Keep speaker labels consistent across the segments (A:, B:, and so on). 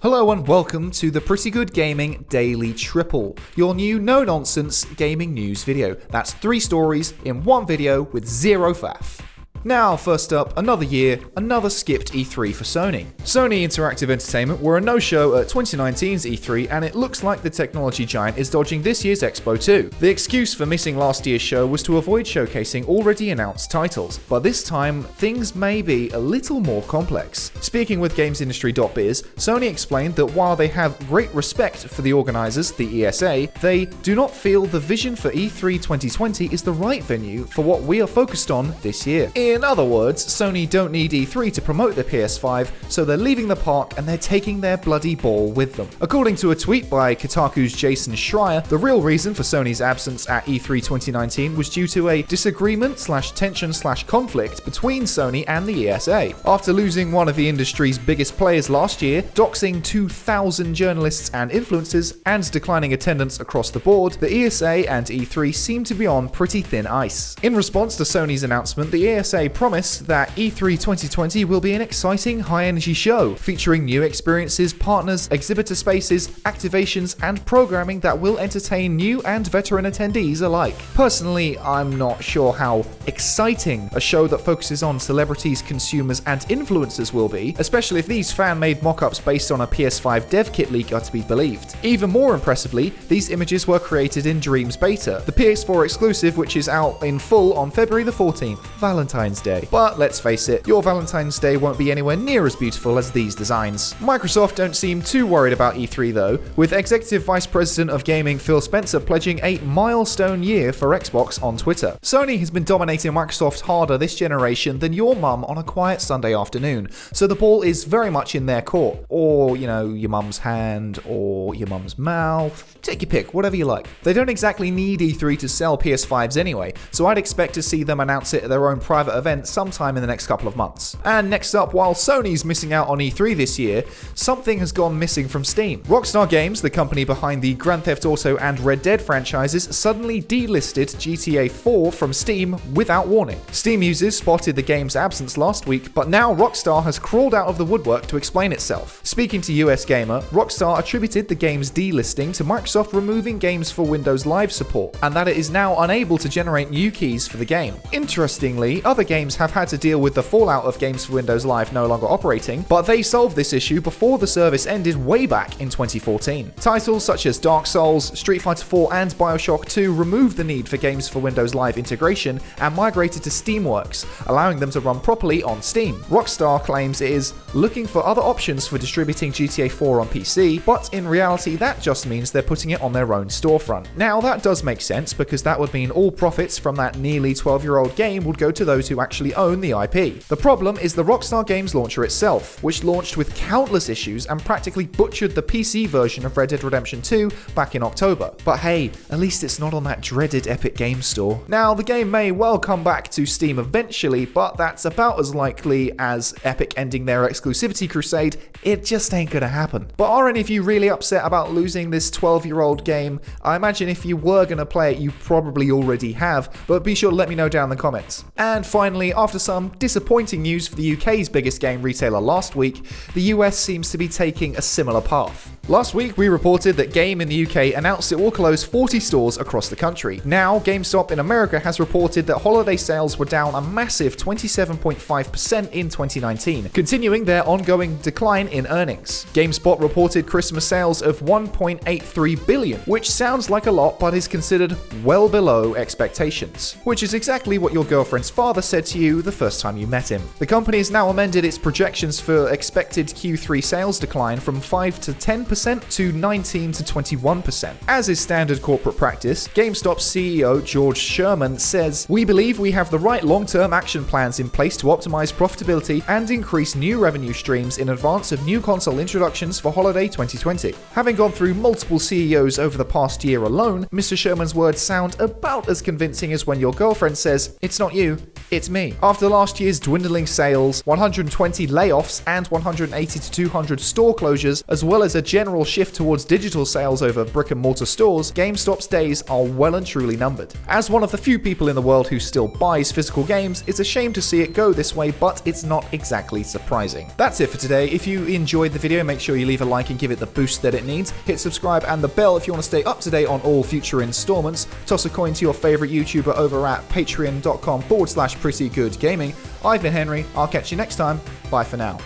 A: Hello and welcome to the Pretty Good Gaming Daily Triple, your new no-nonsense gaming news video. That's 3 stories in one video with zero faff. Now, first up, another year, another skipped E3 for Sony. Sony Interactive Entertainment were a no-show at 2019's E3, and it looks like the technology giant is dodging this year's Expo too. The excuse for missing last year's show was to avoid showcasing already announced titles, but this time, things may be a little more complex. Speaking with GamesIndustry.biz, Sony explained that while they have great respect for the organizers, the ESA, they do not feel the vision for E3 2020 is the right venue for what we are focused on this year. In other words, Sony don't need E3 to promote their PS5, so they're leaving the park and they're taking their bloody ball with them. According to a tweet by Kotaku's Jason Schreier, the real reason for Sony's absence at E3 2019 was due to a disagreement/tension/conflict between Sony and the ESA. After losing one of the industry's biggest players last year, doxing 2,000 journalists and influencers, and declining attendance across the board, the ESA and E3 seem to be on pretty thin ice. In response to Sony's announcement, the ESA promised that E3 2020 will be an exciting high-energy show, featuring new experiences, partners, exhibitor spaces, activations, and programming that will entertain new and veteran attendees alike. Personally, I'm not sure how exciting a show that focuses on celebrities, consumers, and influencers will be, especially if these fan-made mock-ups based on a PS5 Dev Kit leak are to be believed. Even more impressively, these images were created in Dreams Beta, the PS4 exclusive which is out in full on February the 14th, Valentine's Day. But let's face it, your Valentine's Day won't be anywhere near as beautiful as these designs. Microsoft don't seem too worried about E3 though, with Executive Vice President of Gaming Phil Spencer pledging a milestone year for Xbox on Twitter. Sony has been dominating Microsoft harder this generation than your mum on a quiet Sunday afternoon, so the ball is very much in their court. Or, your mum's hand, or your mum's mouth. Take your pick, whatever you like. They don't exactly need E3 to sell PS5s anyway, so I'd expect to see them announce it at their own private event sometime in the next couple of months. And next up, while Sony's missing out on E3 this year, something has gone missing from Steam. Rockstar Games, the company behind the Grand Theft Auto and Red Dead franchises, suddenly delisted GTA 4 from Steam without warning. Steam users spotted the game's absence last week, but now Rockstar has crawled out of the woodwork to explain itself. Speaking to US Gamer, Rockstar attributed the game's delisting to Microsoft removing Games for Windows Live support, and that it is now unable to generate new keys for the game. Interestingly, other games have had to deal with the fallout of Games for Windows Live no longer operating, but they solved this issue before the service ended way back in 2014. Titles such as Dark Souls, Street Fighter 4 and Bioshock 2 removed the need for Games for Windows Live integration and migrated to Steamworks, allowing them to run properly on Steam. Rockstar claims it is looking for other options for distributing GTA 4 on PC, but in reality that just means they're putting it on their own storefront. Now that does make sense because that would mean all profits from that nearly 12-year-old game would go to those who actually own the IP. The problem is the Rockstar Games launcher itself, which launched with countless issues and practically butchered the PC version of Red Dead Redemption 2 back in October. But hey, at least it's not on that dreaded Epic Games Store. Now, the game may well come back to Steam eventually, but that's about as likely as Epic ending their exclusivity crusade. It just ain't gonna happen. But are any of you really upset about losing this 12-year-old game? I imagine if you were gonna play it, you probably already have, but be sure to let me know down in the comments. And finally, after some disappointing news for the UK's biggest game retailer last week, the US seems to be taking a similar path. Last week, we reported that Game in the UK announced it will close 40 stores across the country. Now, Gamestop in America has reported that holiday sales were down a massive 27.5% in 2019, continuing their ongoing decline in earnings. GameSpot reported Christmas sales of $1.83 billion, which sounds like a lot but is considered well below expectations, which is exactly what your girlfriend's father said to you the first time you met him. The company has now amended its projections for expected Q3 sales decline from 5 to 10% to 19 to 21%. As is standard corporate practice, GameStop's CEO George Sherman says, "We believe we have the right long-term action plans in place to optimize profitability and increase new revenue streams in advance of new console introductions for holiday 2020." Having gone through multiple CEOs over the past year alone, Mr. Sherman's words sound about as convincing as when your girlfriend says, "It's not you, it's me." After last year's dwindling sales, 120 layoffs, and 180 to 200 store closures, as well as a general general shift towards digital sales over brick and mortar stores, GameStop's days are well and truly numbered. As one of the few people in the world who still buys physical games, it's a shame to see it go this way, but it's not exactly surprising. That's it for today. If you enjoyed the video, make sure you leave a like and give it the boost that it needs. Hit subscribe and the bell if you want to stay up to date on all future installments. Toss a coin to your favorite YouTuber over at patreon.com/prettygoodgaming. I've been Henry. I'll catch you next time. Bye for now.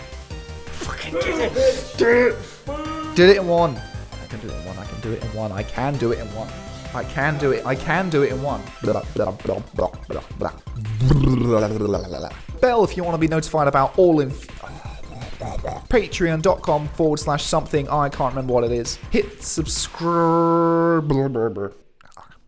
A: Fucking did it. Did it in one. I can do it in one. I can do it in one. I can do it in one. I can do it. I can do it in one. Bell if you want to be notified about all patreon.com/something. I can't remember what it is. Hit subscribe.